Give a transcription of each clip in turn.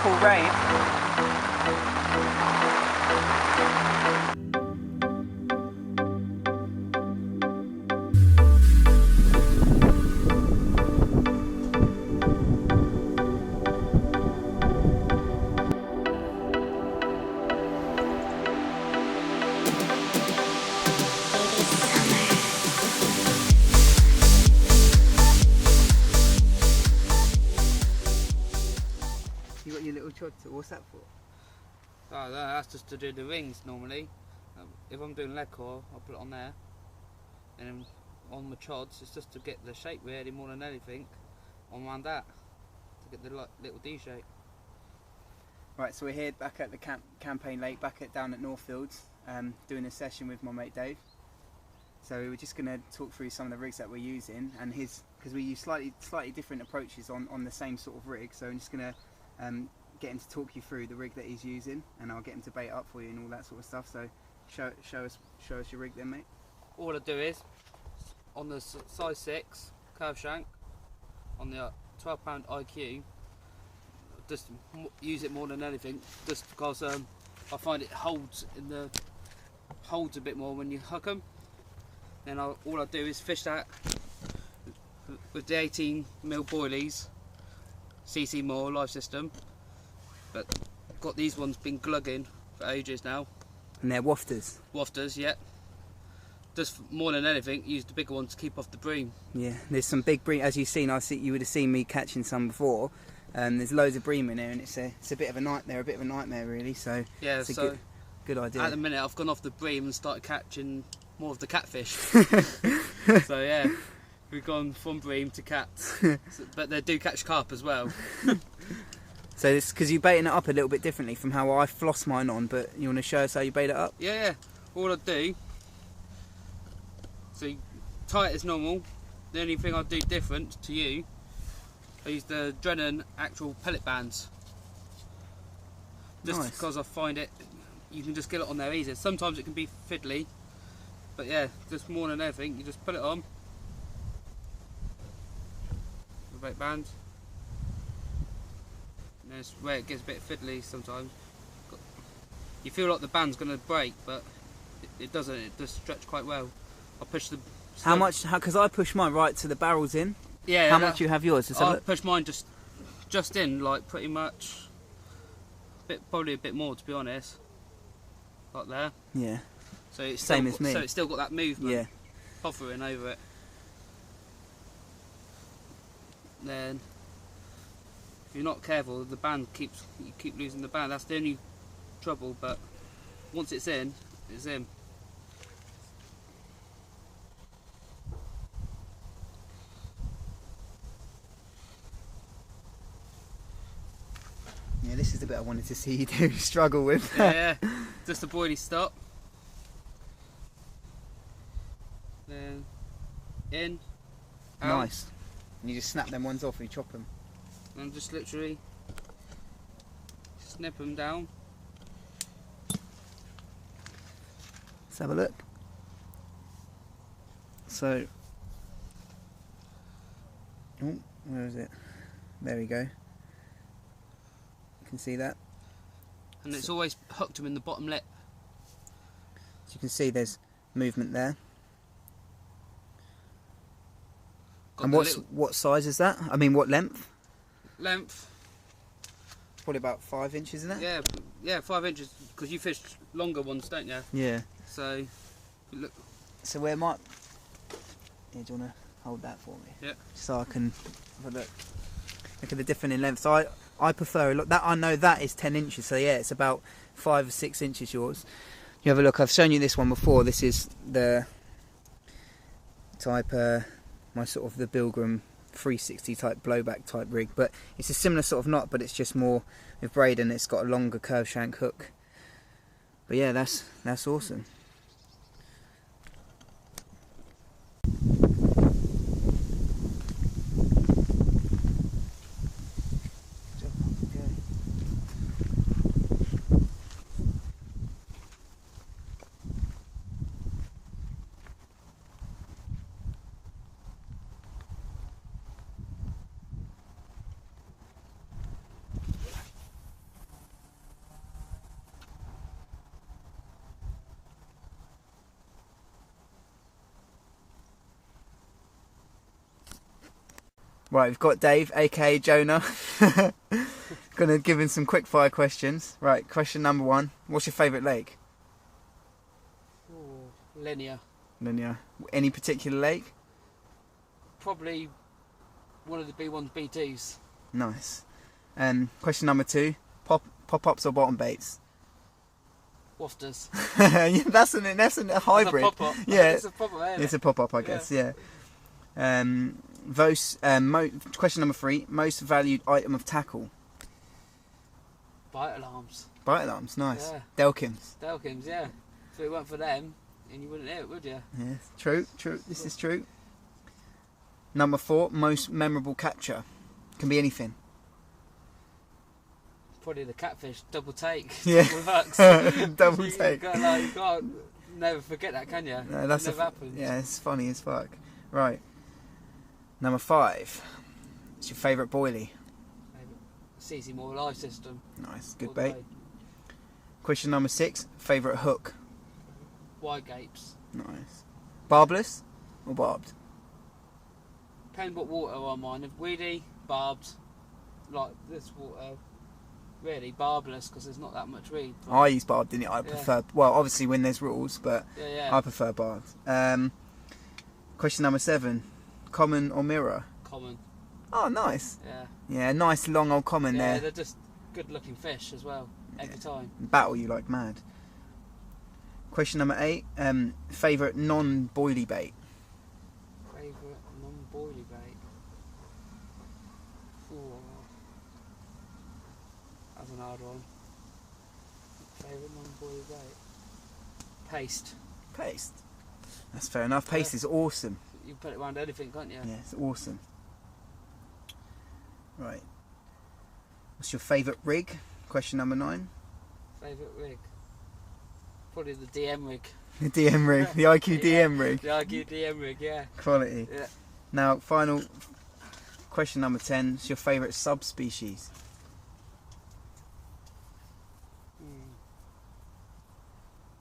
call rain. You got your little chod, what's that for? Oh, that's just to do the rings normally. If I'm doing leg core, I'll put it on there. And then on my chods, it's just to get the shape really more than anything on around that. To get the little D shape. Right, so we're here back at the campaign lake, down at Northfields, doing a session with my mate Dave. So we were just going to talk through some of the rigs that we're using, and because we use slightly different approaches on the same sort of rig. So I'm just going to get him to talk you through the rig that he's using, and I'll get him to bait up for you and all that sort of stuff. So show us your rig then, mate. All I do is on the size 6 curve shank on the 12-pound IQ, just use it more than anything, just because I find it holds a bit more when you hook them. Then all I do is fish that with the 18mm boilies, CC Moore live system, but got these ones been glugging for ages now. And they're wafters. Wafters, yeah. Just more than anything, use the bigger ones to keep off the bream. Yeah, there's some big bream, as you've seen. You would have seen me catching some before. There's loads of bream in there, and it's a bit of a nightmare, really. So yeah, it's a good idea. At the minute, I've gone off the bream and started catching more of the catfish. So yeah, we've gone from bream to cats, but they do catch carp as well. So it's because you're baiting it up a little bit differently from how I floss mine on, but you want to show us how you bait it up? Yeah. All I do, so you tie it as normal. The only thing I do different to you, I use the Drennan actual pellet bands. Just because I find you can just get it on there easy. Sometimes it can be fiddly, but yeah, just more than anything, you just put it on. The bait bands. And that's where it gets a bit fiddly sometimes. You feel like the band's going to break, but it doesn't. It does stretch quite well. I push the. How much? Because I push mine right to the barrels in. Yeah. How much you have yours? I push mine just in, like pretty much. Probably a bit more, to be honest. Like there. Yeah. So it's same as me. So it's still got that movement. Yeah. Hovering over it. Then, if you're not careful, the band you keep losing the band. That's the only trouble. But once it's in, it's in. Yeah, this is the bit I wanted to see you do struggle with. Yeah. Just a boilie stop. Then in. Out. Nice. And you just snap them ones off and you chop them. And just literally snip them down. Let's have a look. So, oh, where is it? There we go. You can see that. And it's always hooked them in the bottom lip. So you can see there's movement there. And what size is that? I mean, what length? Length. Probably about 5 inches, isn't it? Yeah, 5 inches. Because you fish longer ones, don't you? Yeah. So, look. So where might? Yeah, do you want to hold that for me? Yeah. So I can have a look. Look at the difference in length. So I prefer a lot. That I know that is 10 inches. So yeah, it's about 5 or 6 inches yours. You have a look. I've shown you this one before. This is the type. My sort of the Pilgrim 360 type blowback type rig, but it's a similar sort of knot, but it's just more with braid and it's got a longer curve shank hook. But yeah, that's awesome. Right, we've got Dave, aka Jonah. Gonna give him some quick fire questions. Right, question number 1. What's your favourite lake? Ooh, linear. Linear. Any particular lake? Probably one of the B1s, B2s. Nice. Question number 2. Pop-ups or bottom baits? Wafters. Yeah, that's a hybrid. It's a pop-up. Yeah, It's a pop-up, ain't it's it? a pop-up, I guess. Yeah. Question number 3. Most valued item of tackle? Bite alarms. Bite alarms. Nice. Yeah. Delkins. Delkins, yeah. If it weren't for them, and you wouldn't hear it, would you? Yeah, true. This is true. Number 4. Most memorable capture? Can be anything. Probably the catfish double take. Yeah. Works. Double take. You can't never forget that, can you? No, that's never happens. Yeah, it's funny as fuck. Right. Number 5. What's your favourite boilie? CC More live system. Nice, good all the bait. way. Question number 6. Favourite hook? Wide gapes. Nice. Barbless or barbed? Depending what water I'm on. If weedy, barbed, like this water, really barbless because there's not that much weed. But I use barbed in it. I prefer. Well, obviously when there's rules, but yeah. I prefer barbed. Question number 7. Common or mirror? Common. Oh, nice. Yeah. Yeah, nice long old common Yeah, there. they're just good looking fish as well. Every time. Battle you like mad. Question number 8. Favourite non-boilie bait? Favourite non-boilie bait. Ooh. That's an hard one. Favourite non-boilie bait. Paste. Paste. That's fair enough. Paste is awesome. You can put it around anything, can't you? Yeah, it's awesome. Right. What's your favourite rig? Question number 9. Favourite rig. Probably the DM rig. The DM rig. The IQ DM rig. The IQ DM rig, yeah. Quality. Yeah. Now, final question number 10. What's your favourite subspecies?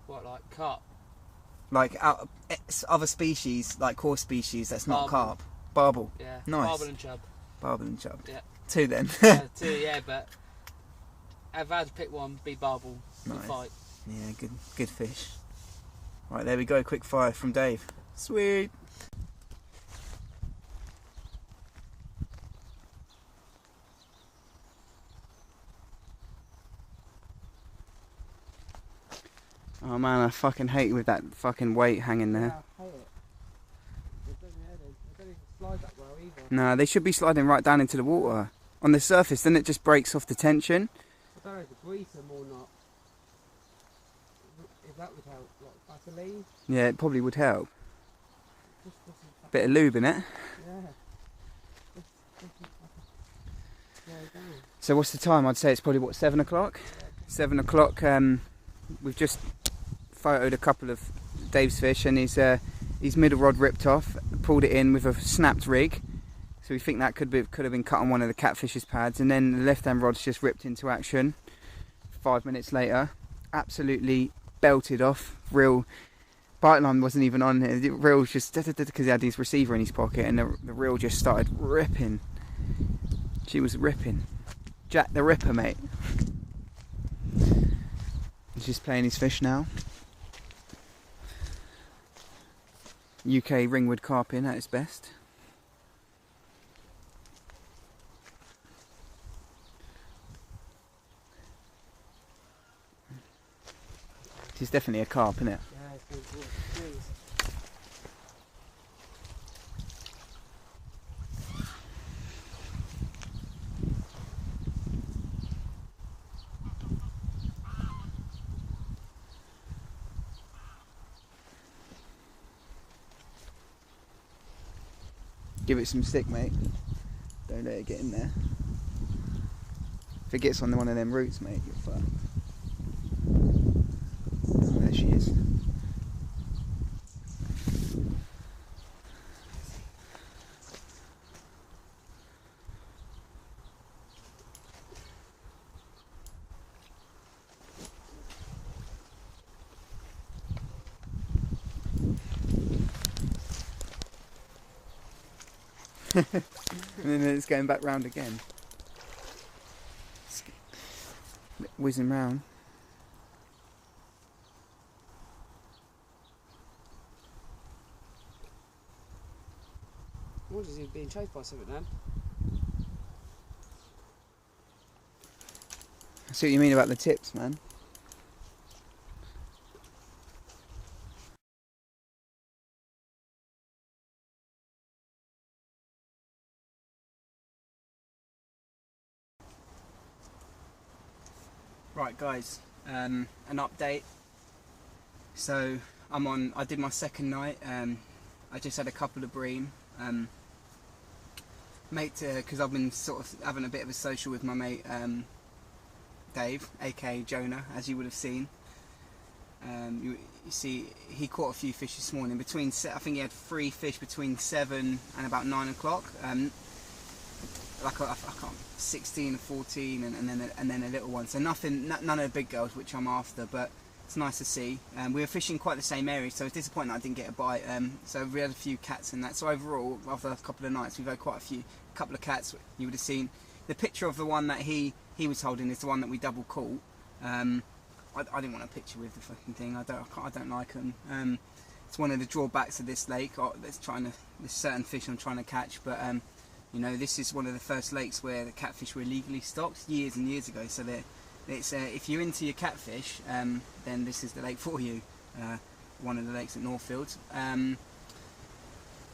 What, like carp? Like other species, like core species that's not Barbel. carp. Barbel. Yeah. Nice. Barbel and chub. Barbel and chub. Yeah. 2 then. 2, yeah, but if I had to pick one, be barbel. Good Nice. fight. Yeah, good fish. Right, there we go. Quick fire from Dave. Sweet. Oh man, I fucking hate with that fucking weight hanging there. I hate it. It don't even slide that well either. No, they should be sliding right down into the water. On the surface, then it just breaks off the tension. I don't know if to grease them or not. If that would help, like Vaseline. Yeah, it probably would help. Just doesn't Bit of lube in it. Yeah. Just doesn't slide down. So what's the time? I'd say it's probably, what, 7 o'clock? 7 o'clock. We've just photoed a couple of Dave's fish and his middle rod ripped off, pulled it in with a snapped rig. So we think that could have been cut on one of the catfish's pads, and then the left hand rod's just ripped into action. 5 minutes later, absolutely belted off. Reel bite line wasn't even on it. The reel was just because he had his receiver in his pocket, and the reel just started ripping. She was ripping. Jack the Ripper, mate. He's just playing his fish now. UK ringwood carping at its best. It's definitely a carp, isn't it? Yeah, it's good. Cheers. Give it some stick, mate. Don't let it get in there. If it gets on one of them roots, mate, you're fucked. Oh, there she is. And then it's going back round again. It's whizzing round. I wonder if he's being chased by something then. I see what you mean about the tips, man. Right guys, an update. So I did my second night. I just had a couple of bream. Because I've been sort of having a bit of a social with my mate Dave, aka Jonah, as you would have seen. You see, he caught a few fish this morning. I think he had 3 fish between 7 and about 9 o'clock. Like I can't, 16 or 14, and then a little one. So none of the big girls, which I'm after, but it's nice to see. We were fishing quite the same area, so it's disappointing I didn't get a bite. So we had a few cats in that. So overall, after a couple of nights, we've had quite a couple of cats. You would have seen the picture of the one that he was holding is the one that we double caught. I didn't want a picture with the fucking thing. I don't like them. It's one of the drawbacks of this lake. There's certain fish I'm trying to catch, but you know, this is one of the first lakes where the catfish were illegally stocked years and years ago. So if you're into your catfish, then this is the lake for you. One of the lakes at Northfield.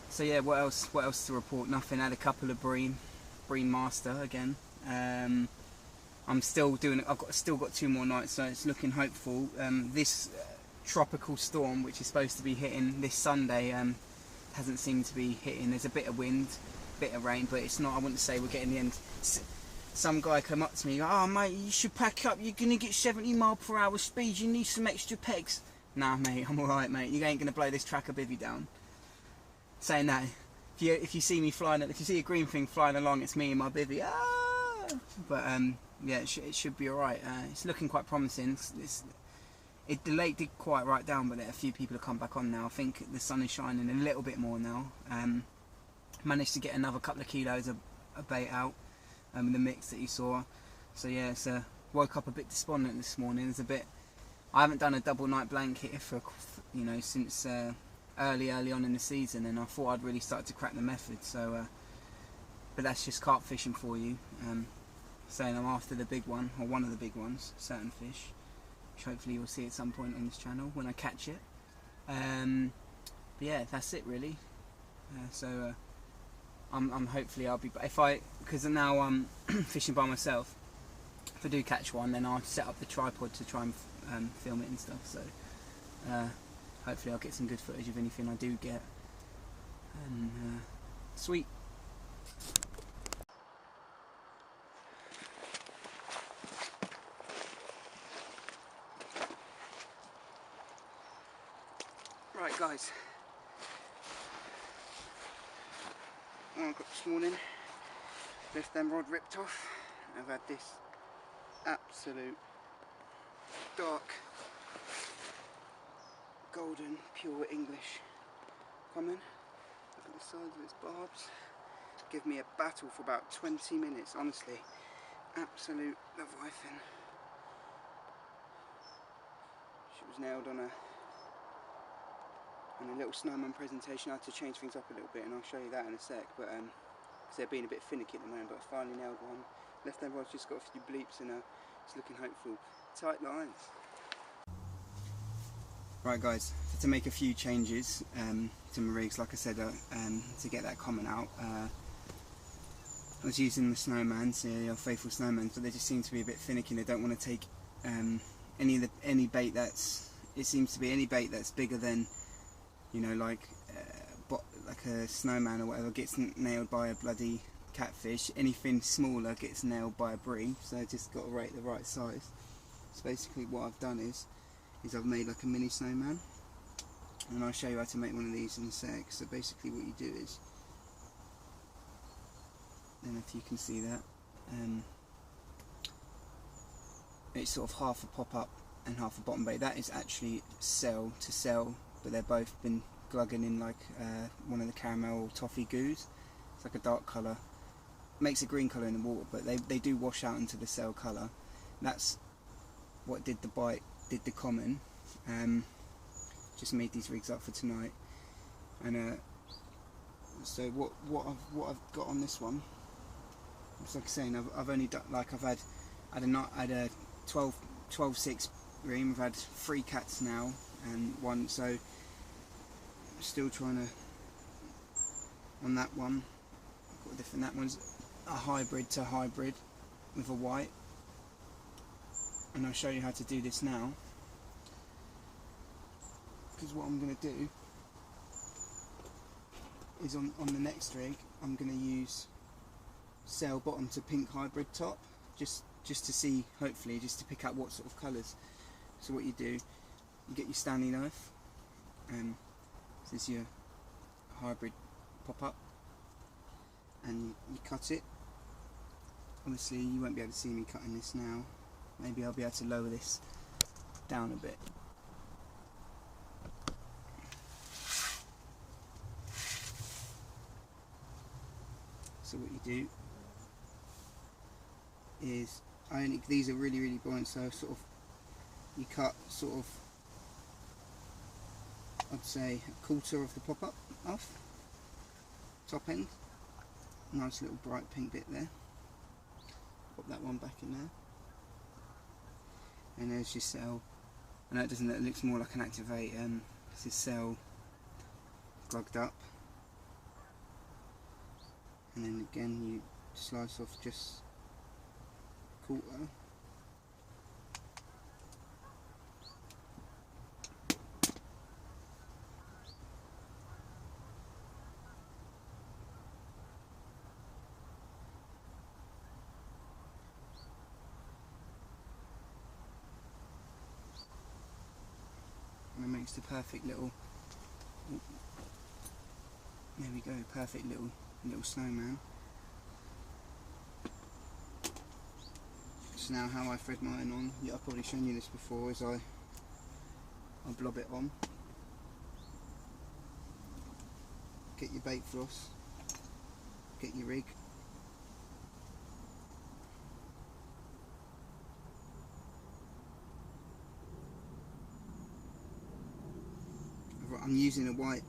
So yeah, what else to report? Nothing. I had a couple of bream master again. I've still got 2 more nights, so it's looking hopeful. This tropical storm, which is supposed to be hitting this Sunday, hasn't seemed to be hitting. There's a bit of wind, bit of rain, but it's not. I wouldn't say we're getting the end. Some guy come up to me, oh mate, you should pack up, you're gonna get 70 mph speed, you need some extra pegs. Nah mate, I'm alright mate, you ain't gonna blow this tracker bivvy down. Saying that, if you see me flying, if you see a green thing flying along, it's me and my bivvy. Ah! But yeah, it should be alright. It's looking quite promising. The lake did quite right down, but a few people have come back on now. I think the sun is shining a little bit more now. Managed to get another couple of kilos of bait out in the mix that you saw. So yeah, woke up a bit despondent this morning. I haven't done a double night blanket for since early on in the season, and I thought I'd really start to crack the method. So, but that's just carp fishing for you. Saying I'm after the big one, or one of the big ones, certain fish, which hopefully you'll see at some point on this channel when I catch it. But yeah, that's it really. I'm hopefully I'll be, because now I'm fishing by myself. If I do catch one, then I'll set up the tripod to try and film it and stuff. So hopefully I'll get some good footage of anything I do get. And sweet. Right guys, what I got this morning, left them rod ripped off. I've had this absolute dark golden pure English common. Look at the size of its barbs. Give me a battle for about 20 minutes, honestly. Absolute leviathan. She was nailed on a little snowman presentation. I had to change things up a little bit, and I'll show you that in a sec. But because they're being a bit finicky at the moment, but I finally nailed one. Left hand rod's just got a few bleeps, and it's looking hopeful. Tight lines. Right guys, to make a few changes to my rigs, like I said, to get that comment out. I was using the snowmans, the faithful snowmans, but they just seem to be a bit finicky. They don't want to take any bait that's. It seems to be any bait that's bigger than, you know, like a snowman or whatever gets nailed by a bloody catfish. Anything smaller gets nailed by a bream. So I just got to rate the right size. So basically, what I've done is I've made like a mini snowman, and I'll show you how to make one of these in a sec. So basically, what you do is, then if you can see that, it's sort of half a pop up and half a bottom bait. That is actually cell to cell, but they've both been glugging in like one of the caramel toffee goos. It's like a dark colour. Makes a green colour in the water, but they do wash out into the cell colour. That's what did the bite, did the common. Just made these rigs up for tonight. And so what I've got on this one, it's like I'm saying, I've only done, like I've had a 12/6 ream. I've had 3 cats now and 1, so still trying to, on that one, I've got different, that one's a hybrid to hybrid with a white, and I'll show you how to do this now, because what I'm going to do is on the next rig I'm going to use sail bottom to pink hybrid top, just to see, hopefully just to pick out what sort of colours. So what you do, you get your Stanley knife, this is your hybrid pop up, and you cut it. Obviously you won't be able to see me cutting this now, maybe I'll be able to lower this down a bit. So what you do is, these are really buoyant, so sort of you cut sort of, I'd say a quarter of the pop-up off, top end, nice little bright pink bit there, pop that one back in there, and there's your cell. I know it looks more like an activate, this is cell glugged up, and then again you slice off just a quarter. And it makes the perfect little, there we go, perfect little snowman. So now how I thread mine on, yeah, I've probably shown you this before, is I blob it on, get your bait floss, get your rig, I'm using the white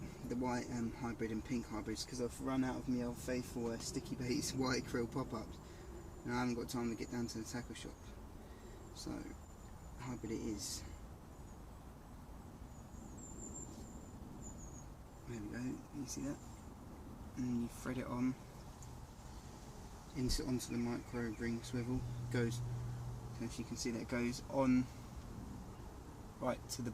hybrid and pink hybrids because I've run out of my old faithful sticky baits white krill pop-ups, and I haven't got time to get down to the tackle shop, so hybrid it is. There we go, you see that? And you thread it on onto the micro ring swivel. Goes, so if you can see that, it goes on right to the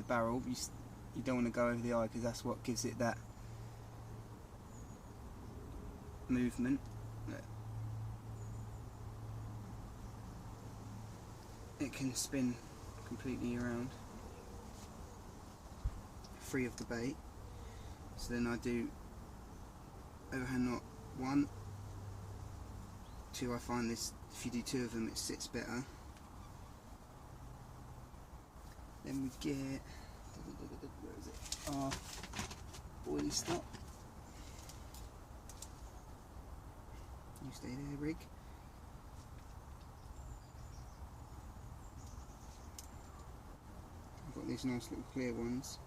barrel. You don't want to go over the eye because that's what gives it that movement. It can spin completely around, free of the bait. So then I do overhand knot 1, 2. I find this, if you do 2 of them, it sits better. Then we get, where is it? Our boilie stop. You stay there, rig. I've got these nice little clear ones.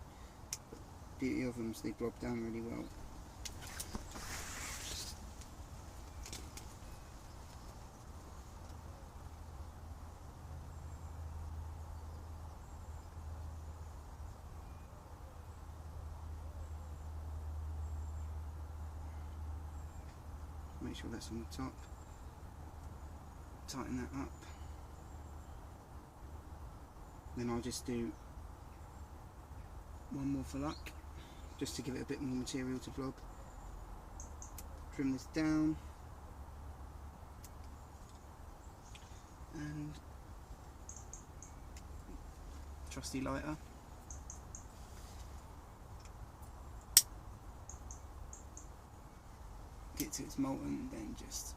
Beauty of them is they blob down really well. Make sure that's on the top. Tighten that up. Then I'll just do one more for luck, just to give it a bit more material to vlog. Trim this down, and trusty lighter. Get to its molten, then just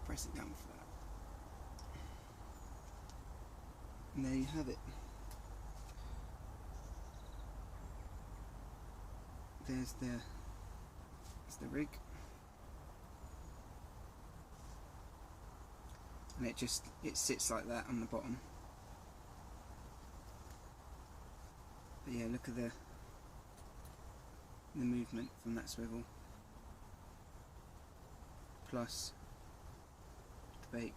press it down flat. And there you have it. There's That's the rig. And it sits like that on the bottom. But yeah, look at the movement from that swivel. Plus the bait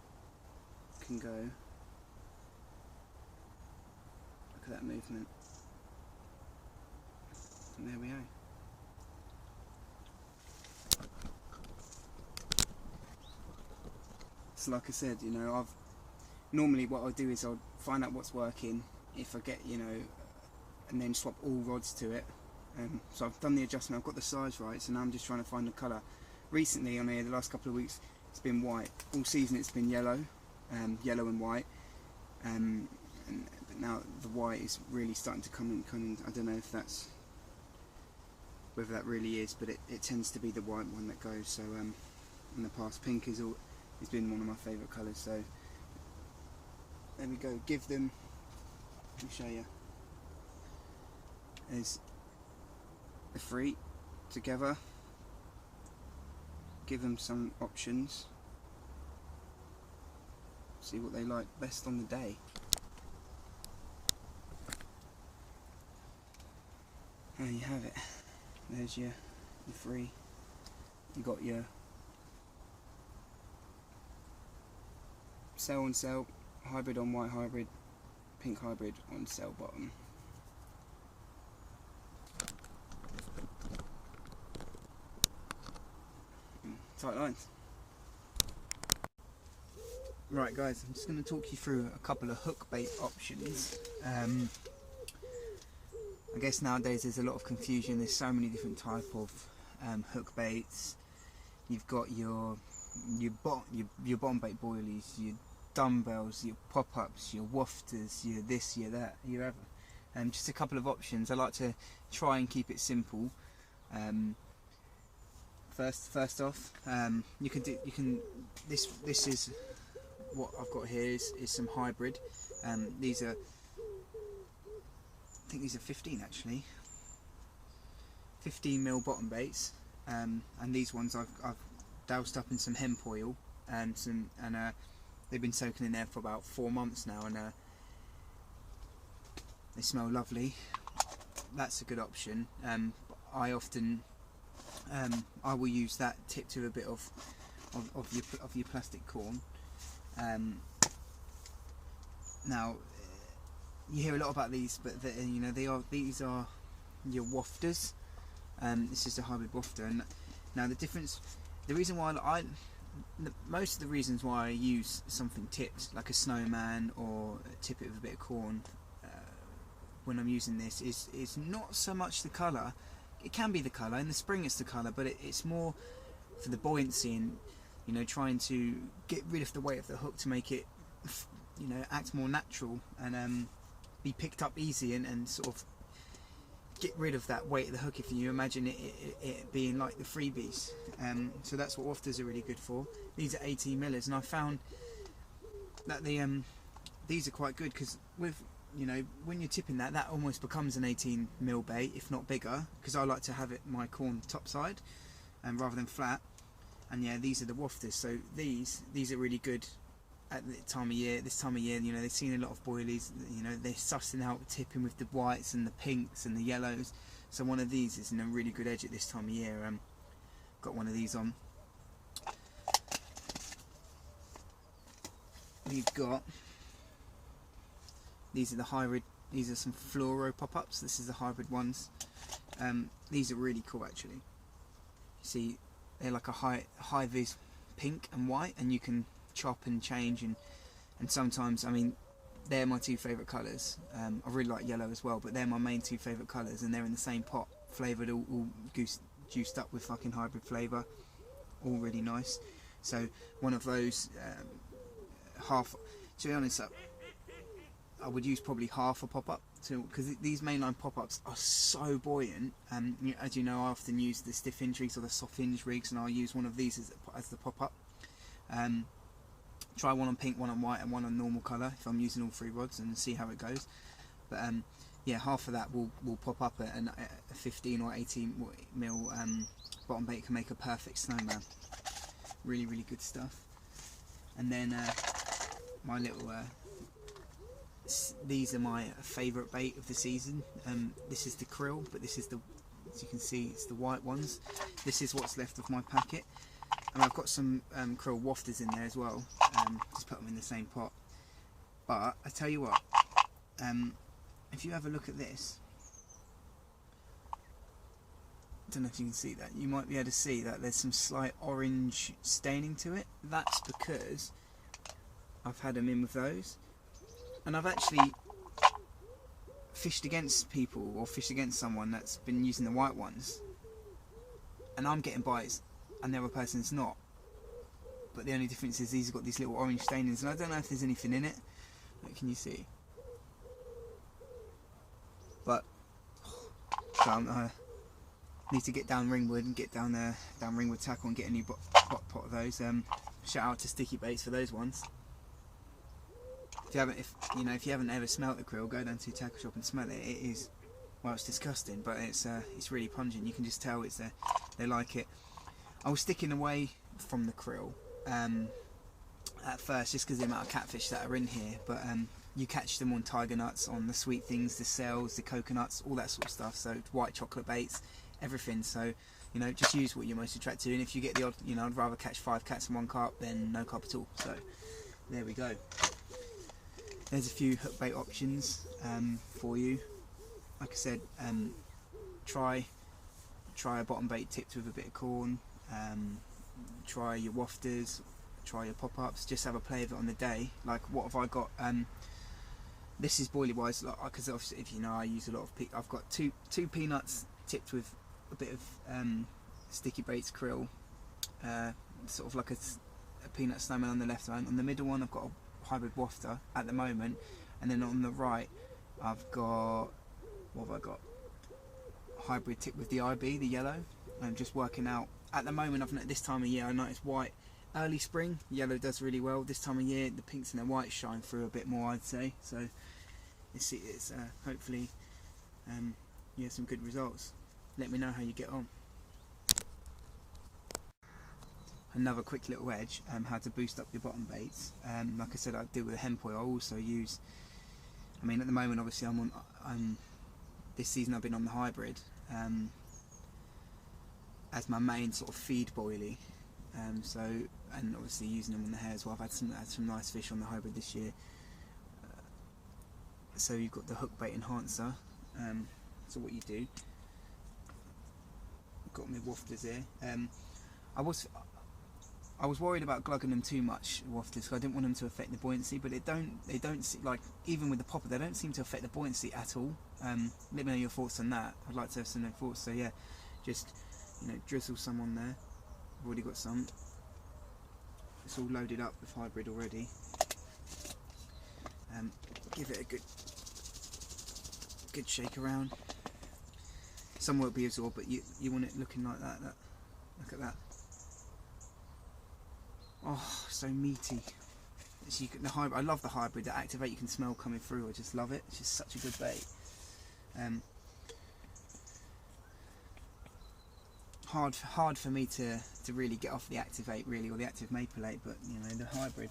can go. Look at that movement. And there we go. So like I said, you know, normally what I'll do is I'll find out what's working, if I get, you know, and then swap all rods to it. So I've done the adjustment, I've got the size right, so now I'm just trying to find the colour. Recently on here, the last couple of weeks, it's been white. All season it's been yellow, yellow and white. But now the white is really starting to come in. I don't know if that's, whether that really is, but it tends to be the white one that goes. So in the past, pink has been one of my favourite colours. So there we go. Give them. Let me show you. There's the three together. Give them some options. See what they like best on the day. There you have it. There's your three. You got your cell on cell, hybrid on white hybrid, pink hybrid on cell bottom. Tight lines. Right guys, I'm just going to talk you through a couple of hook bait options. I guess nowadays there's a lot of confusion. There's so many different type of hook baits. You've got your bottom bait boilies, your dumbbells, your pop-ups, your wafters, your this, your that, your other. Just a couple of options. I like to try and keep it simple. First off, this is what I've got here is some hybrid. These are, I think these are 15 actually. 15mm bottom baits, and these ones I've doused up in some hemp oil and they've been soaking in there for about 4 months now, and they smell lovely. That's a good option. I often I will use that tipped with a bit of your plastic corn. Now you hear a lot about these, but you know these are your wafters. This is a hybrid wafter, and now the reason why most of the reasons why I use something tipped like a snowman or tip it with a bit of corn when I'm using this is not so much the colour. It can be the colour, in the spring it's the colour, but it's more for the buoyancy and, you know, trying to get rid of the weight of the hook to make it, you know, act more natural and be picked up easy and sort of get rid of that weight of the hook, if you imagine it being like the freebies. So that's what wafters are really good for. These are 18mm, and I found that these are quite good because with, you know, when you're tipping that almost becomes an 18mm bait, if not bigger, because I like to have it my corn topside rather than flat. And yeah, these are the wafters. So these are really good at the time of year. This time of year, you know, they've seen a lot of boilies. You know, they're sussing out tipping with the whites and the pinks and the yellows. So one of these is in a really good edge at this time of year. Got one of these on. We've got, these are the hybrid. These are some fluoro pop-ups. This is the hybrid ones. These are really cool actually. See, they're like a high vis pink and white, and you can chop and change and sometimes, I mean, they're my two favourite colours. I really like yellow as well, but they're my main two favourite colours, and they're in the same pot, flavoured, all juiced up with fucking hybrid flavour, all really nice. So one of those, half, to be honest, I would use probably half a pop-up, because these mainline pop-ups are so buoyant. As you know, I often use the stiff hinge rigs or the soft hinge rigs, and I'll use one of these as the pop-up. Try one on pink, one on white, and one on normal colour if I'm using all three rods, and see how it goes. But yeah, half of that will pop up at a 15 or 18 mil bottom bait. Can make a perfect snowman. Really, really good stuff. And then my little these are my favourite bait of the season. This is the krill, but this is the, as you can see, it's the white ones. This is what's left of my packet, and I've got some krill wafters in there as well. Just put them in the same pot. But I tell you what, if you have a look at this, I don't know if you can see that. You might be able to see that there's some slight orange staining to it. That's because I've had them in with those, and I've actually fished against people or fished against someone that's been using the white ones, and I'm getting bites and the other person's not. But the only difference is these have got these little orange stainings, and I don't know if there's anything in it. What can you see? But so I need to get down Ringwood and get down there, down Ringwood Tackle, and get a new pot of those. Shout out to Sticky Baits for those ones. If you haven't ever smelt the krill, go down to your tackle shop and smell it. It is, well, it's disgusting, but it's really pungent. You can just tell it's they like it. I was sticking away from the krill at first, just because of the amount of catfish that are in here. But you catch them on tiger nuts, on the sweet things, the sails, the coconuts, all that sort of stuff. So white chocolate baits, everything. So just use what you're most attracted to. And if you get the odd, I'd rather catch 5 cats in one carp than no carp at all. So there we go. There's a few hook bait options for you. Like I said, try a bottom bait tipped with a bit of corn. Try your wafters, try your pop-ups. Just have a play of it on the day. Like, what have I got? This is boilie wise, because obviously, if you know, I use a lot of. I've got two peanuts tipped with a bit of sticky baits krill, sort of like a peanut snowman on the left hand. On the middle one, I've got a hybrid wafter at the moment, and then on the right I've got, what have I got? Hybrid tip with the IB, the yellow. I'm just working out at the moment. This time of year I noticed white early spring, yellow does really well. This time of year the pinks and the whites shine through a bit more, I'd say. So it's hopefully some good results. Let me know how you get on. Another quick little edge, how to boost up your bottom baits. Like I said, I do with a hemp oil. I also use, at the moment obviously this season I've been on the hybrid as my main sort of feed boilie. And obviously using them on the hair as well. I've had some nice fish on the hybrid this year. So you've got the hook bait enhancer. So what you do, I've got my wafters here. I was worried about glugging them too much, wafters, because I didn't want them to affect the buoyancy, but they don't like, even with the popper, they don't seem to affect the buoyancy at all. Let me know your thoughts on that. I'd like to have some thoughts. So yeah, just drizzle some on there. I've already got some. It's all loaded up with hybrid already. Give it a good shake around. Some won't be absorbed, but you want it looking like that. Look at that. Oh, so meaty. The hybrid, I love the hybrid. The activate you can smell coming through. I just love it. It's just such a good bait. Hard for me to really get off the activate really, or the active maplate, but the hybrid.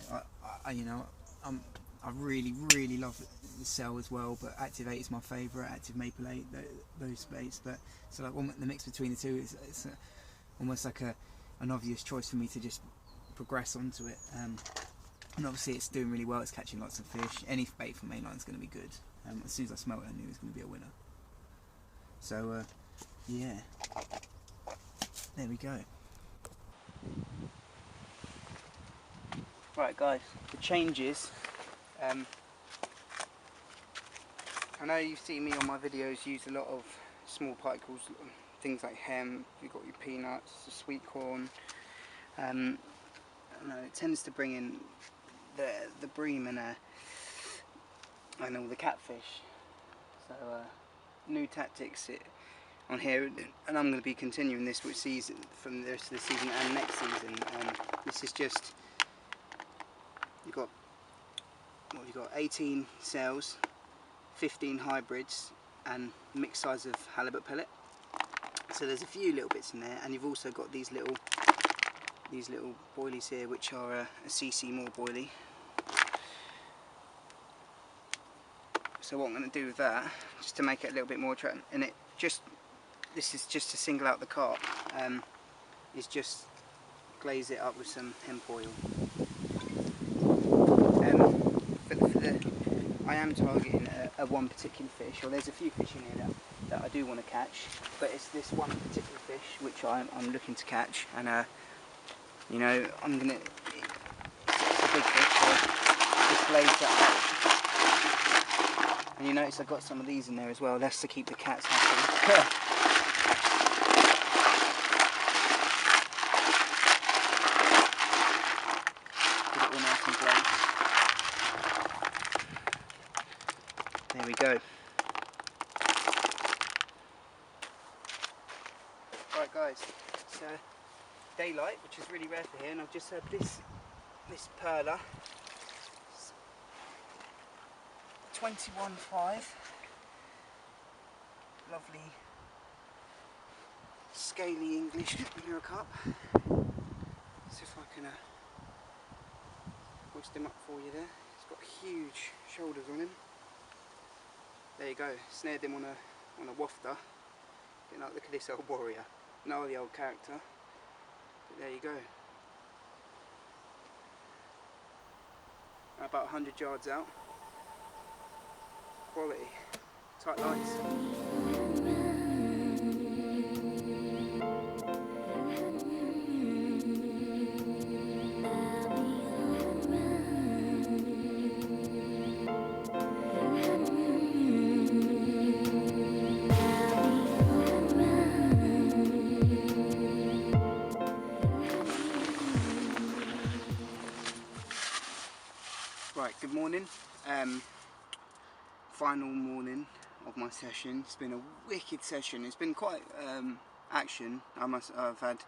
I really love the cell as well, but activate is my favourite. Active maplate, those baits. But so like the mix between the two it's almost like an obvious choice for me to just progress onto it. And obviously it's doing really well. It's catching lots of fish. Any bait from mainline is going to be good. As soon as I smelled it, I knew it was going to be a winner. So yeah, there we go. Right guys, the changes. I know you've seen me on my videos use a lot of small particles, things like hemp. You've got your peanuts, the sweet corn. It tends to bring in the bream and all the catfish. So new tactics on here, and I'm going to be continuing this with season from the rest of the season and next season. This is just, you've got 18 cells, 15 hybrids, and mixed size of halibut pellet. So there's a few little bits in there, and you've also got these little boilies here, which are a cc more boilie. So what I'm going to do with that, just to make it a little bit more attractive, and this is just to single out the carp, is just glaze it up with some hemp oil. I am targeting a one particular fish, or there's a few fish in here that I do want to catch, but it's this one particular fish which I'm looking to catch, and you know, I'm gonna. It's a big fish, so just glaze that up. And you notice I've got some of these in there as well. That's to keep the cats happy. Get it all nice and glazed. There we go. Right guys, it's daylight, which is really rare for here, and I've just had this perler. 21.5, lovely scaly English Euro carp. See if I can hoist him up for you there. He's got huge shoulders on him. There you go, snared him on a wafter. Look at this old warrior, gnarly old character. But there you go. About 100 yards out. Quality, tight lines. Right, good morning. Final morning of my session. It's been a wicked session. It's been quite action. I've had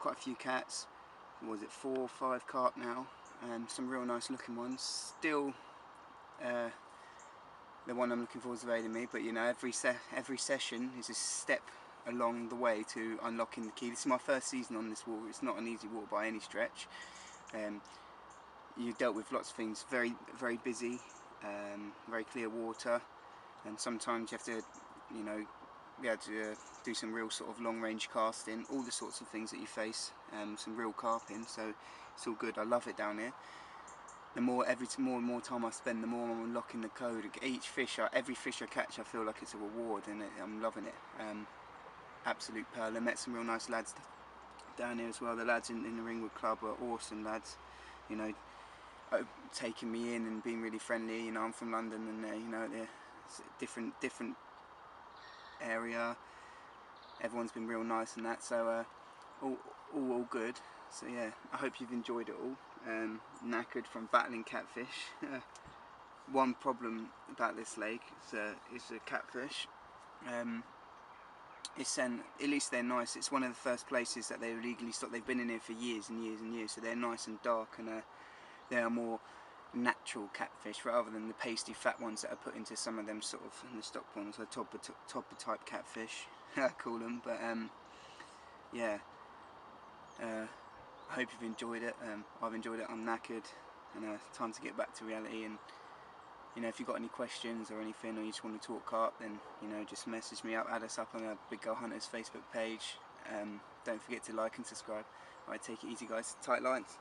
quite a few cats. What was it, 4 or 5 carp now? Some real nice looking ones. Still, the one I'm looking for is evading me. But you know, every session is a step along the way to unlocking the key. This is my first season on this water. It's not an easy water by any stretch. You dealt with lots of things. Very, very busy. Very clear water, and sometimes you have to, you know, be able to do some real sort of long range casting, all the sorts of things that you face, some real carping, so it's all good. I love it down here. The more and more time I spend, the more I'm unlocking the code. Every fish I catch, I feel like it's a reward, and I'm loving it. Absolute pearl. I met some real nice lads down here as well. The lads in the Ringwood Club are awesome lads, you know, taking me in and being really friendly. You know, I'm from London, and you know, it's a different area. Everyone's been real nice and that, so all good. So yeah, I hope you've enjoyed it all. Knackered from battling catfish. One problem about this lake is a catfish. At least they're nice. It's one of the first places that they illegally stopped. They've been in here for years and years and years, so they're nice and dark, and they are more natural catfish rather than the pasty fat ones that are put into some of them sort of in the stock ponds, so topper type catfish, I call them. But yeah, I hope you've enjoyed it. I've enjoyed it. I'm knackered, and time to get back to reality. And you know, if you've got any questions or anything, or you just want to talk carp, then you know, just message me up, add us up on the Big Girl Hunters Facebook page. Don't forget to like and subscribe. Alright, take it easy guys, tight lines.